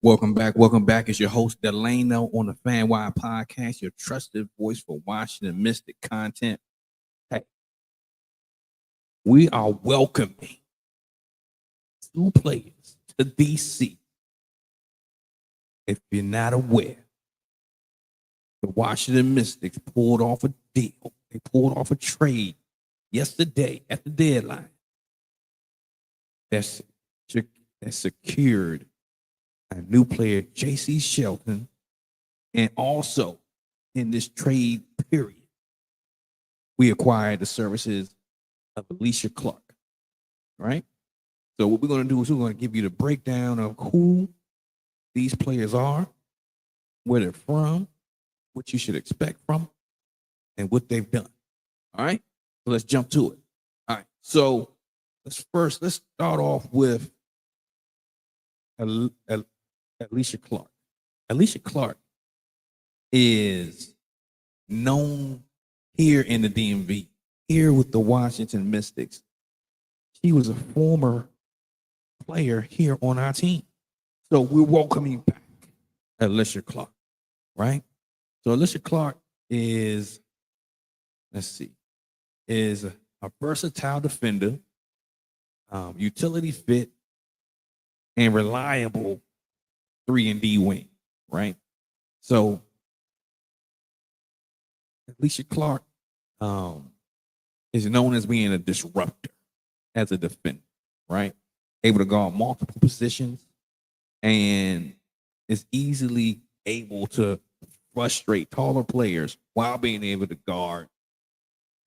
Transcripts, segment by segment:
Welcome back. Welcome back. It's your host, Delano, on the Fan Wide Podcast, your trusted voice for Washington Mystic content. Hey, we are welcoming two players to DC. If you're not aware, the Washington Mystics pulled off a deal. They pulled off a trade yesterday at the deadline that secured a new player, Jacy Sheldon, and also in this trade period, we acquired the services of Alysha Clark. Right? So what we're going to do is we're going to give you the breakdown of who these players are, where they're from, what you should expect from them, and what they've done. All right? So let's jump to it. All right. So let's start off with Alysha Clark. Alysha Clark is known here in the DMV, here with the Washington Mystics. She was a former player here on our team. So we're welcoming back Alysha Clark, right? So Alysha Clark is a versatile defender, utility fit, and reliable 3-and-D wing, right? So Alysha Clark is known as being a disruptor as a defender, right? Able to guard multiple positions and is easily able to frustrate taller players while being able to guard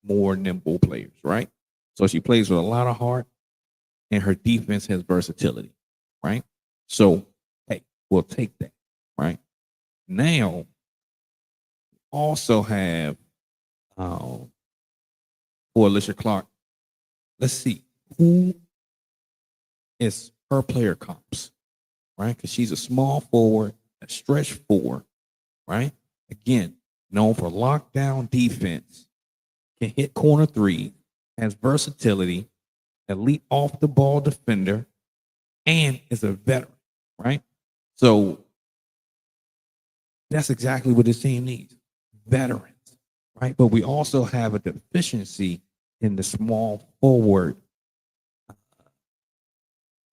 more nimble players, right? So she plays with a lot of heart, and her defense has versatility, right? So, hey, we'll take that, right? Now, also have for Alysha Clark, let's see who is her player comps, right? Because she's a small forward, a stretch four, right? Again, known for lockdown defense, can hit corner three, has versatility, elite off the ball defender, and is a veteran, right? So that's exactly what this team needs, veterans, right? But we also have a deficiency in the small forward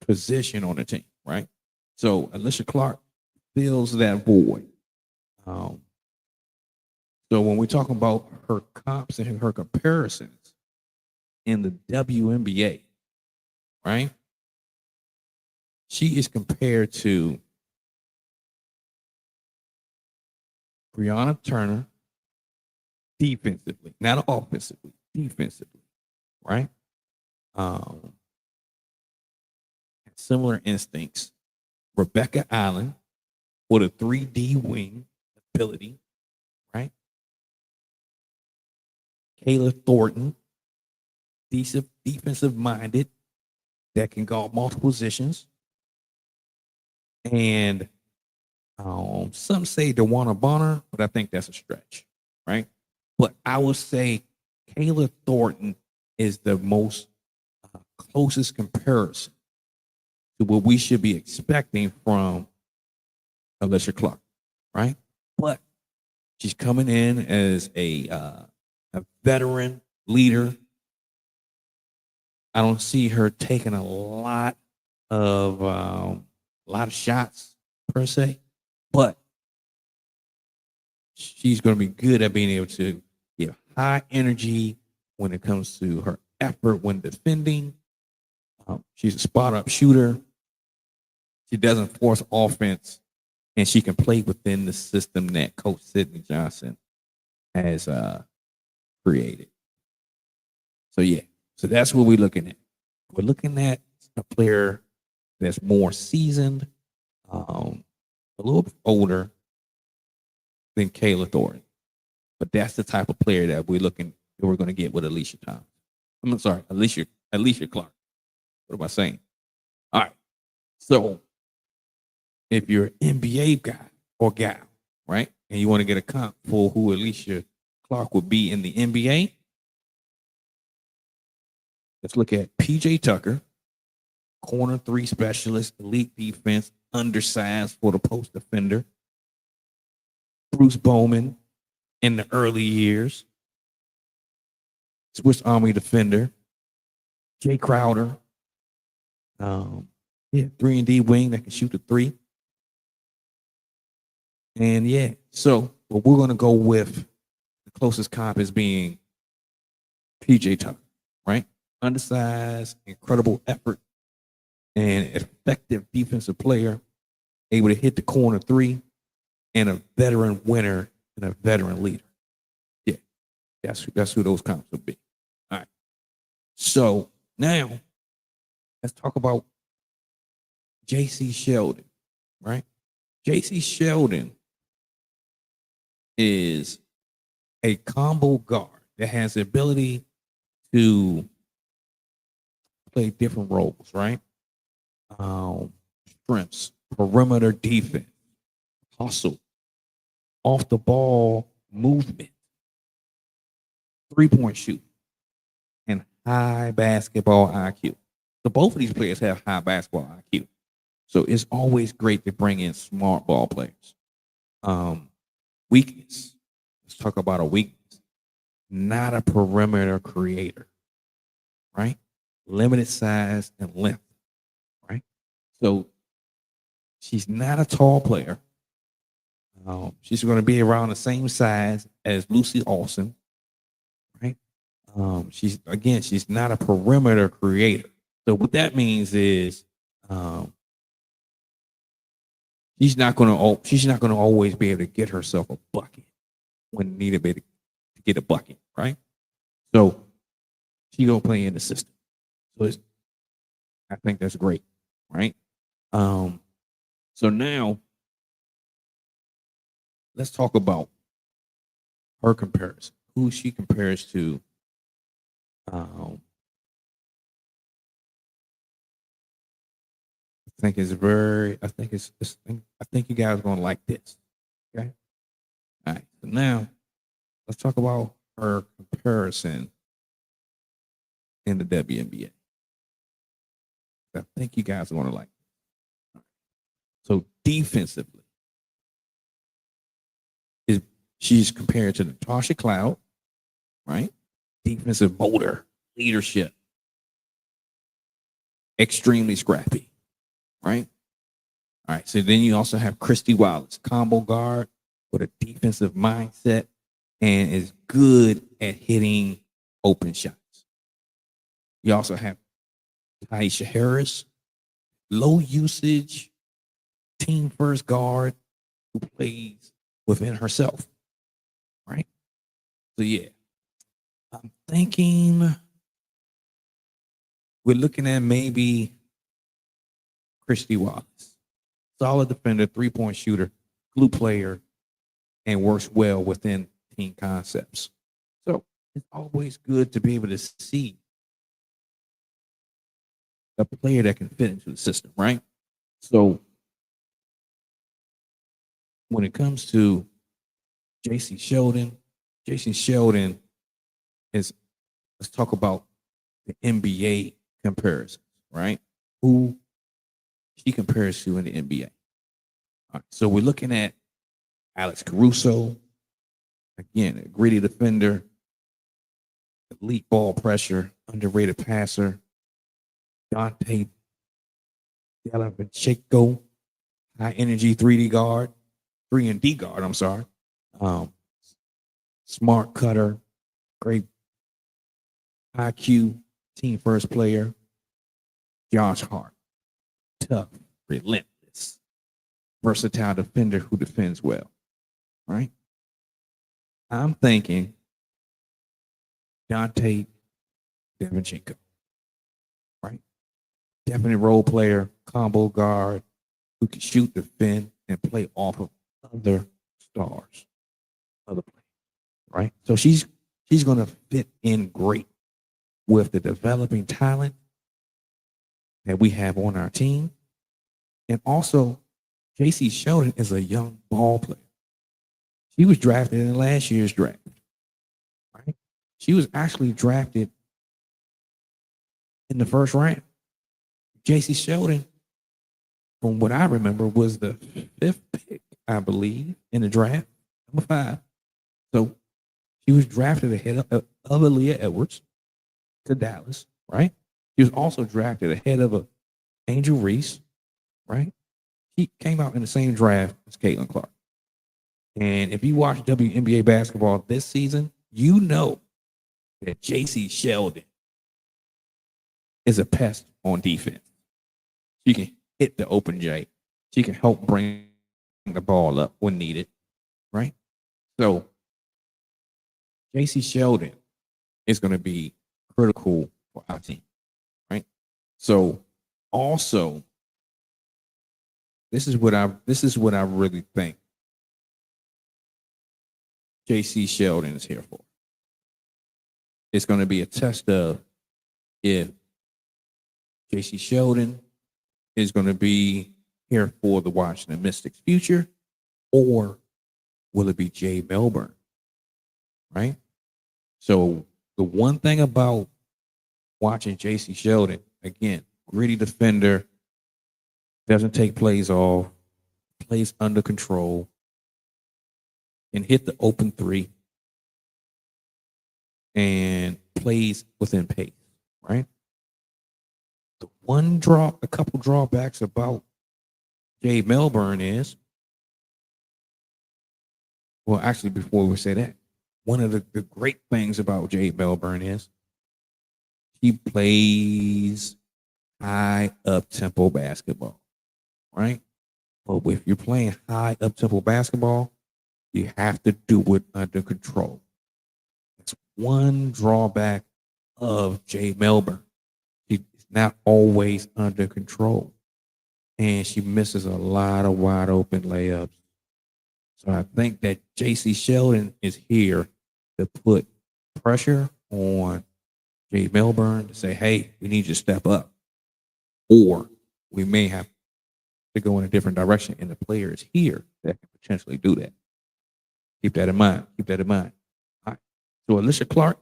position on the team, right? So Alysha Clark fills that void. So when we talk about her comps and her comparisons in the WNBA, right? She is compared to Brianna Turner defensively, not offensively, defensively, right? Similar instincts. Rebecca Allen with a 3-D wing ability, right? Kayla Thornton, defensive minded, that can guard multiple positions. And some say DeWanna Bonner, but I think that's a stretch, right? But I would say Kayla Thornton is the most closest comparison to what we should be expecting from Alysha Clark, right? But she's coming in as a veteran leader. I don't see her taking a lot of shots per se, but she's going to be good at being able to give high energy when it comes to her effort when defending. She's a spot-up shooter. She doesn't force offense, and she can play within the system that Coach Sidney Johnson has created. So, yeah. So that's what we're looking at. We're looking at a player that's more seasoned, a little bit older than Kayla Thornton. But that's the type of player that we're going to get with Alysha Clark. What am I saying? All right. So if you're an NBA guy or gal, right, and you want to get a comp for who Alysha Clark would be in the NBA, let's look at PJ Tucker, corner three specialist, elite defense, undersized for the post defender. Bruce Bowman in the early years. Swiss Army defender. Jay Crowder. Yeah, 3-and-D wing that can shoot the three. And yeah, so but we're gonna go with the closest comp as being PJ Tucker, right? Undersized, incredible effort, and effective defensive player, able to hit the corner three, and a veteran winner and a veteran leader. Yeah, that's who those comps would be. All right. So now let's talk about Jacy Sheldon, right? Jacy Sheldon is a combo guard that has the ability to play different roles, right? Strengths, perimeter defense, hustle, off the ball movement, 3-point shoot, and high basketball IQ. So both of these players have high basketball IQ. So it's always great to bring in smart ball players. Weakness. Let's talk about a weakness. Not a perimeter creator, right? Limited size and length, right? So she's not a tall player. She's going to be around the same size as Lucy Olsen, right? She's not a perimeter creator. So what that means is she's not going to always be able to get herself a bucket when needed to get a bucket, right? So she gonna play in the system. So I think that's great, right? So now let's talk about her comparison. Who she compares to. I think you guys are gonna like this. Okay. All right. So now let's talk about her comparison in the WNBA. I think you guys are gonna like it. So defensively, she's compared to Natasha Cloud, right? Defensive motor, leadership, extremely scrappy, right? All right. So then you also have Christy Wallace, combo guard with a defensive mindset and is good at hitting open shots. You also have Taisha Harris, low usage, team first guard who plays within herself, right? So yeah, I'm thinking we're looking at maybe Christy Wallace, solid defender, 3-point shooter, glue player, and works well within team concepts. So it's always good to be able to see a player that can fit into the system, right? So when it comes to Jacy Sheldon is, let's talk about the NBA comparison, right? Who she compares to in the NBA. All right, so we're looking at Alex Caruso, again, a gritty defender, elite ball pressure, underrated passer. Dante Delavincenko, high energy 3D guard, 3-and-D guard, I'm sorry. Smart cutter, great IQ, team first player. Josh Hart, tough, relentless, versatile defender who defends well, right? I'm thinking Dante Devinchenko, right? Definitely role player, combo guard who can shoot, defend, and play off of other stars, other players, right? So she's going to fit in great with the developing talent that we have on our team. And also, Jacy Sheldon is a young ball player. She was drafted in last year's draft, right? She was actually drafted in the first round. Jacy Sheldon, from what I remember, was the 5th pick, I believe, in the draft, number 5. So she was drafted ahead of Aaliyah Edwards to Dallas, right? She was also drafted ahead of Angel Reese, right? He came out in the same draft as Caitlin Clark. And if you watch WNBA basketball this season, you know that Jacy Sheldon is a pest on defense. She can hit the open J. She can help bring the ball up when needed, right? So Jacy Sheldon is going to be critical for our team, right? So also, this is what I really think Jacy Sheldon is here for. It's going to be a test of if Jacy Sheldon is going to be here for the Washington Mystics' future, or will it be Jay Melbourne? Right? So the one thing about watching Jacy Sheldon, again, gritty defender, doesn't take plays off, plays under control, and hit the open 3, and plays within pace, right? A couple drawbacks about Jay Melbourne is, well, actually, before we say that, one of the great things about Jay Melbourne is he plays high up tempo basketball, right? But if you're playing high up tempo basketball, you have to do it under control. That's one drawback of Jay Melbourne. She's not always under control, and she misses a lot of wide open layups. So I think that Jacy Sheldon is here to put pressure on Jay Melbourne to say, hey, we need you to step up. Or we may have to go in a different direction. And the player is here that can potentially do that. Keep that in mind. Keep that in mind. All right. So Alysha Clark,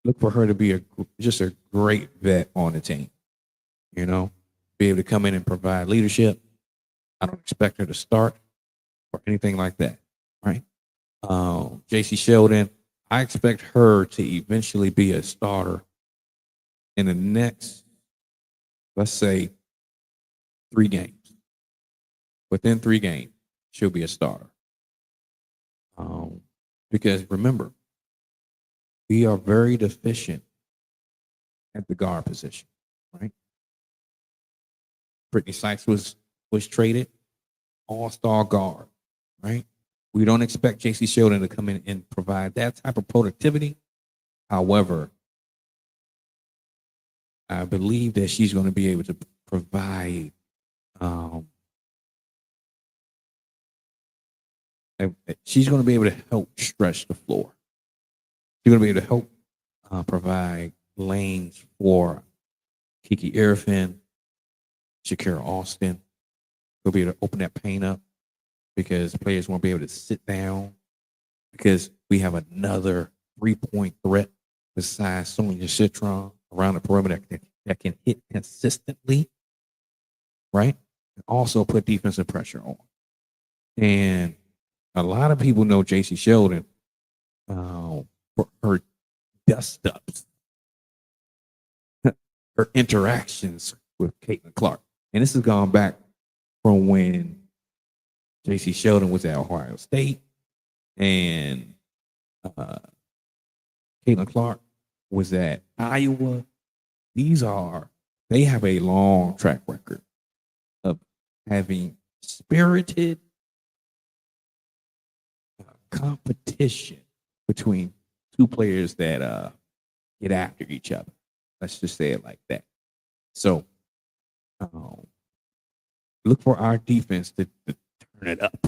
look for her to be just a great vet on the team. You know, be able to come in and provide leadership. I don't expect her to start or anything like that, right? Jacy Sheldon, I expect her to eventually be a starter in the next, let's say, 3 games. Within 3 games, she'll be a starter. Because remember, we are very deficient at the guard position, right? Brittany Sykes was traded, all-star guard, right? We don't expect Jacy Sheldon to come in and provide that type of productivity. However, I believe that she's going to be able to provide she's going to be able to help stretch the floor. She's going to be able to help provide lanes for Kiki Irfin, Shakira Austin. She'll be able to open that paint up because players won't be able to sit down because we have another 3-point threat besides Sonia Citron around the perimeter that can hit consistently, right? And also put defensive pressure on. And a lot of people know Jacy Sheldon for her dust ups, her interactions with Caitlin Clark. And this has gone back from when Jacy Sheldon was at Ohio State and Caitlin Clark was at Iowa. They have a long track record of having spirited competition between 2 players that get after each other. Let's just say it like that. So look for our defense to turn it up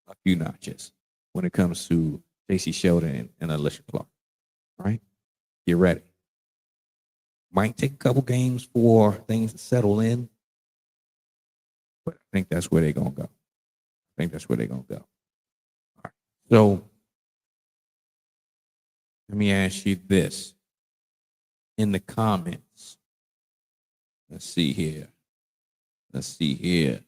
a few notches when it comes to Jacy Sheldon and Alysha Clark. All right? Get ready. Might take a couple games for things to settle in, but I think that's where they're going to go. All right. So let me ask you this. In the comments, Let's see here. Let's see here.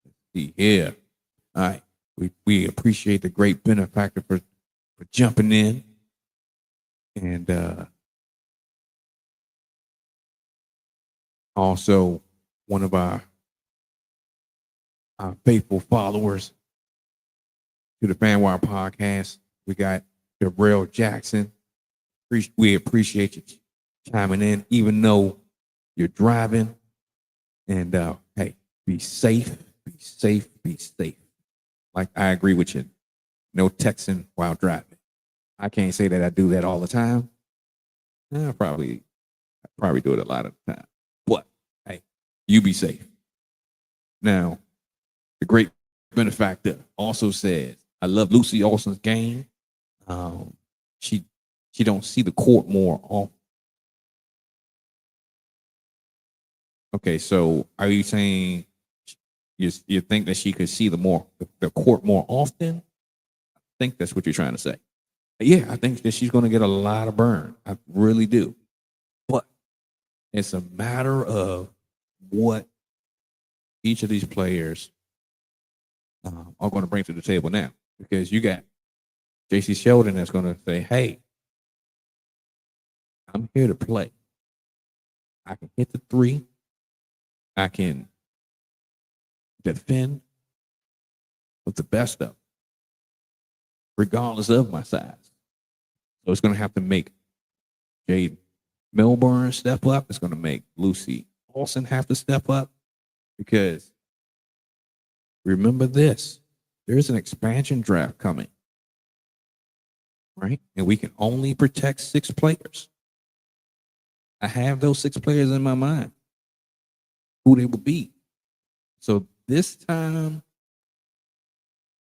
Let's see here. All right. We appreciate the great benefactor for jumping in. And also one of our faithful followers to the Fanwire podcast. We got Darrell Jackson. We appreciate you chiming in, even though you're driving. And hey, be safe, be safe, be safe. Like, I agree with you. No texting while driving. I can't say that I do that all the time. I probably do it a lot of the time. But hey, you be safe. Now, the great benefactor also says, I love Lucy Olson's game. She don't see the court more often. Okay, so are you saying you think that she could see the court more often? I think that's what you're trying to say. Yeah, I think that she's going to get a lot of burn. I really do. But it's a matter of what each of these players are going to bring to the table now. Because you got Jacy Sheldon that's going to say, hey, I'm here to play. I can hit the three. I can defend with the best of them, regardless of my size. So it's going to have to make Jade Milburn step up. It's going to make Lucy Olson have to step up, because remember this, there's an expansion draft coming, right? And we can only protect 6 players. I have those 6 players in my mind, who they will be. So this time,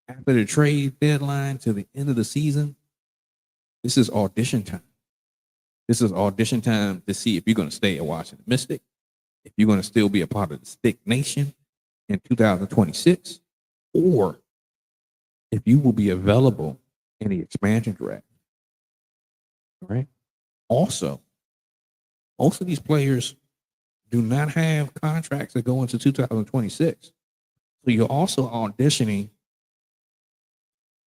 after the trade deadline to the end of the season, this is audition time. This is audition time to see if you're going to stay at Washington Mystic, if you're going to still be a part of the Stick Nation in 2026, or if you will be available in the expansion draft. All right. Also, most of these players do not have contracts that go into 2026. So you're also auditioning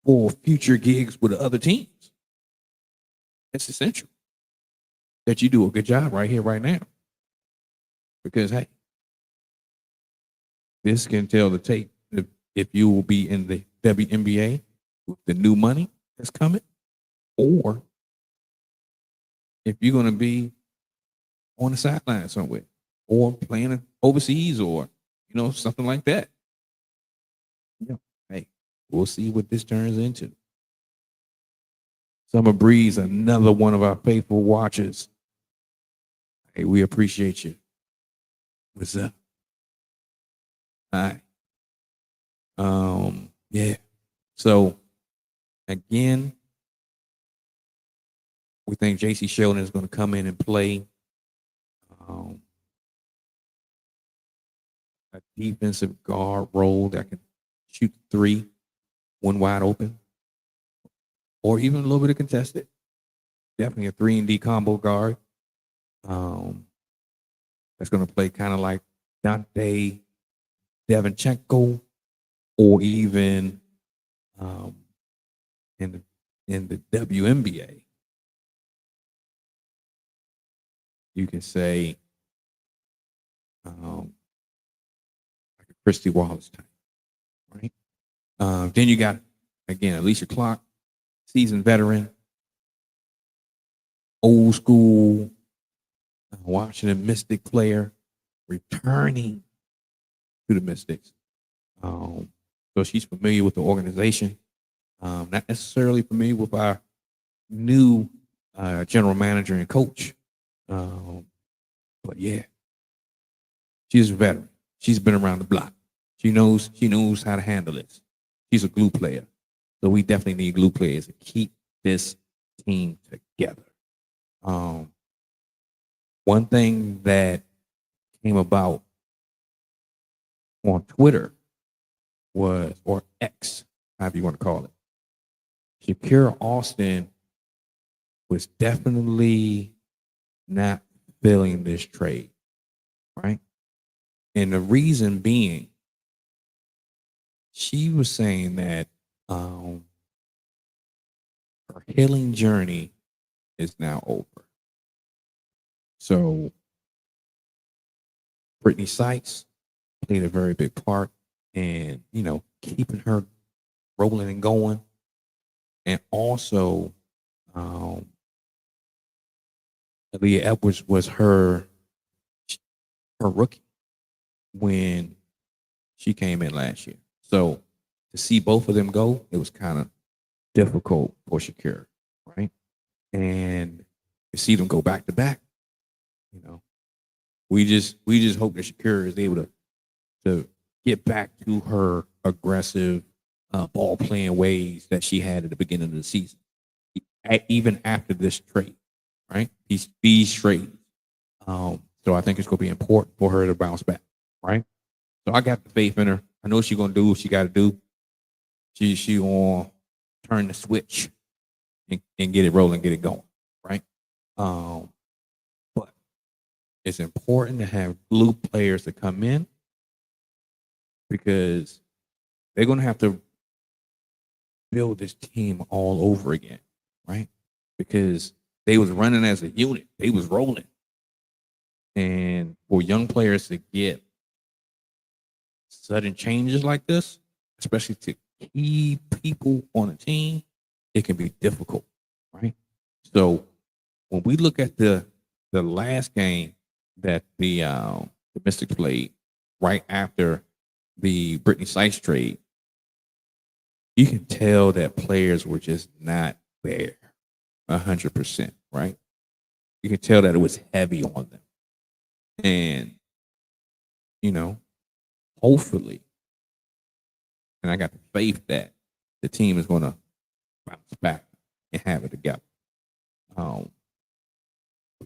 for future gigs with other teams. It's essential that you do a good job right here, right now. Because, hey, this can tell the tape if you will be in the WNBA with the new money that's coming, or if you're going to be on the sideline somewhere, or playing overseas, or something like that. Hey, we'll see what this turns into. Summer Breeze, another one of our faithful watchers. Hey, we appreciate you. What's up? Hi. Yeah. So again, we think Jacy Sheldon is going to come in and play a defensive guard role that can shoot 3 when wide open, or even a little bit of contested. Definitely a 3-and-D combo guard. That's going to play kind of like Dante Devinchenko, or even in the WNBA, you can say like a Christy Wallace type, right? Then you got, again, Alysha Clark, seasoned veteran, old school Washington Mystic player, returning to the Mystics. So she's familiar with the organization, not necessarily familiar with our new general manager and coach. But yeah, she's a veteran. She's been around the block. She knows how to handle this. She's a glue player. So we definitely need glue players to keep this team together. One thing that came about on Twitter was, or X, however you want to call it, Shakira Austin was definitely not feeling this trade, right? And the reason being, she was saying that her healing journey is now over. So Brittany Sykes played a very big part in, keeping her rolling and going. And also, Aaliyah Edwards was her rookie when she came in last year. So to see both of them go, it was kind of difficult for Shakira, right? And to see them go back to back, we just hope that Shakira is able to get back to her aggressive ball playing ways that she had at the beginning of the season, even after this trade, right? These trades. So I think it's going to be important for her to bounce back, right? So I got the faith in her. I know she's going to do what she got to do. She going to turn the switch and get it rolling, get it going, right? But it's important to have glue players to come in because they're going to have to build this team all over again, right? Because they was running as a unit. They was rolling. And for young players to get sudden changes like this, especially to key people on a team, it can be difficult, right? So when we look at the last game that the Mystics played right after the Brittany Sykes trade, you can tell that players were just not there 100%, right? You can tell that it was heavy on them. And, hopefully, and I got the faith that the team is going to bounce back and have it together.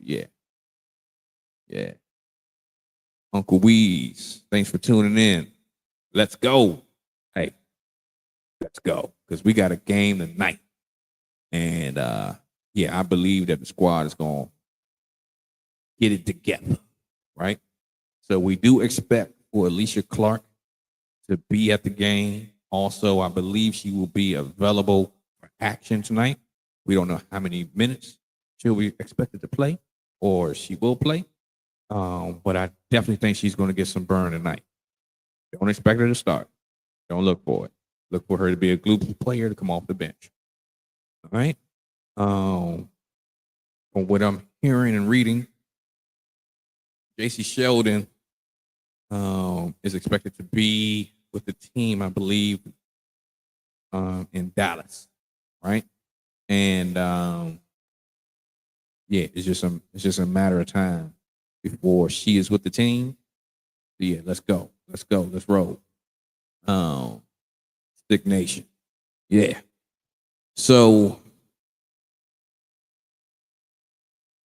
Yeah. Uncle Weeze, thanks for tuning in. Let's go. Hey, let's go. Because we got a game tonight. And I believe that the squad is going to get it together, right? So we do expect for Alysha Clark to be at the game. Also, I believe she will be available for action tonight. We don't know how many minutes she'll be expected to play or she will play. But I definitely think she's going to get some burn tonight. Don't expect her to start. Don't look for it. Look for her to be a glue player to come off the bench. All right. From what I'm hearing and reading, Jacy Sheldon is expected to be with the team, I believe, in Dallas, right? And it's just a matter of time before she is with the team. So let's go, let's roll. Stick Nation, yeah. So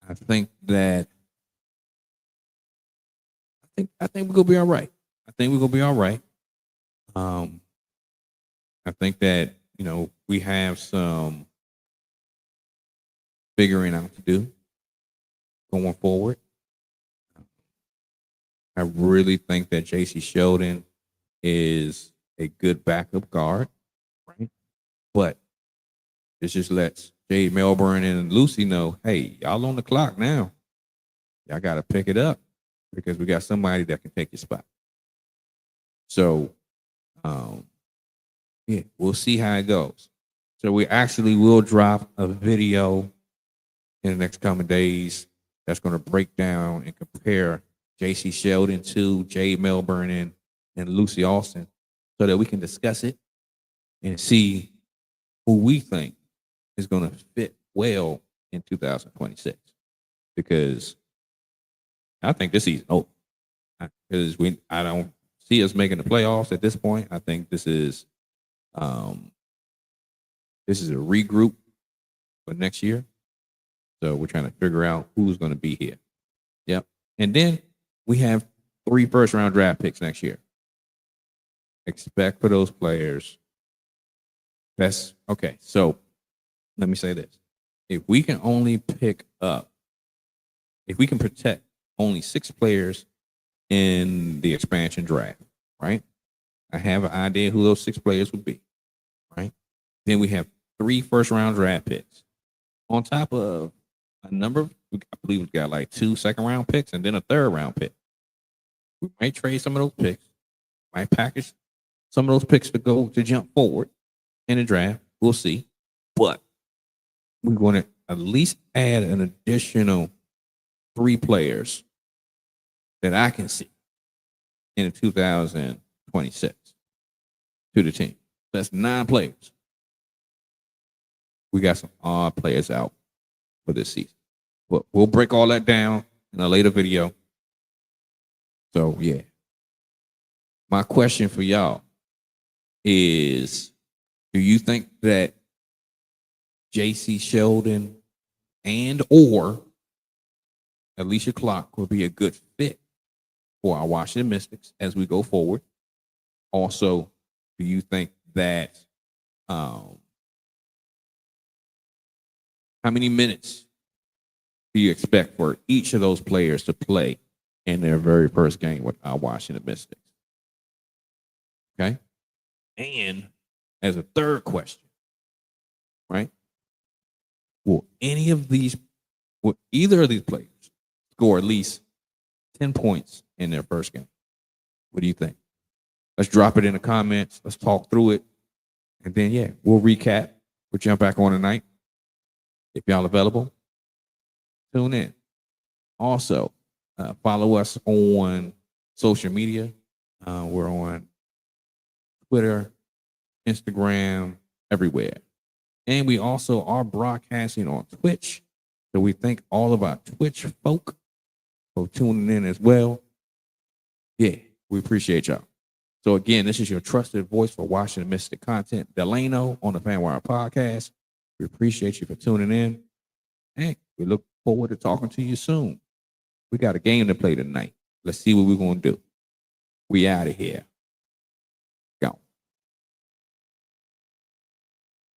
I think that I think we're gonna be all right. I think we're gonna be all right. I think that we have some figuring out to do going forward. I really think that Jacy Sheldon is a good backup guard, right? But it just lets Jade Melbourne and Lucy know, hey, y'all on the clock now. Y'all got to pick it up because we got somebody that can take your spot. So, we'll see how it goes. So we actually will drop a video in the next coming days that's going to break down and compare Jacy Sheldon to Jade Melbourne and Lucy Austin so that we can discuss it and see who we think is going to fit well in 2026. Because I think this season over. Because I don't see us making the playoffs at this point. I think this is a regroup for next year. So we're trying to figure out who's going to be here. Yep. And then we have 3 first-round draft picks next year. Expect for those players. That's okay. So let me say this. If we can only pick up if we can protect only 6 players in the expansion draft, right? I have an idea who those 6 players would be, right? Then we have 3 first-round draft picks on top of a number of, I believe we've got like 2 second-round picks and then a third-round pick. We might trade some of those picks, might package some of those picks to go to jump forward in the draft. We'll see. But we're going to at least add an additional 3 players that I can see in 2026 to the team. That's 9 players. We got some odd players out for this season. But we'll break all that down in a later video. So, yeah. My question for y'all is, do you think that Jacy Sheldon and or Alysha Clark will be a good fit for our Washington Mystics as we go forward? Also, do you think that how many minutes do you expect for each of those players to play in their very first game with our Washington Mystics? Okay. And as a third question, right? Will either of these players score at least 10 points in their first game? What do you think? Let's drop it in the comments. Let's talk through it. And then, yeah, we'll recap. We'll jump back on tonight. If y'all available, tune in. Also, follow us on social media. We're on Twitter, Instagram, everywhere. And we also are broadcasting on Twitch. So we thank all of our Twitch folk for tuning in as well. Yeah, we appreciate y'all. So again, this is your trusted voice for Washington Mystic content, Delano on the Fanwire Podcast. We appreciate you for tuning in. And we look forward to talking to you soon. We got a game to play tonight. Let's see what we're going to do. We out of here.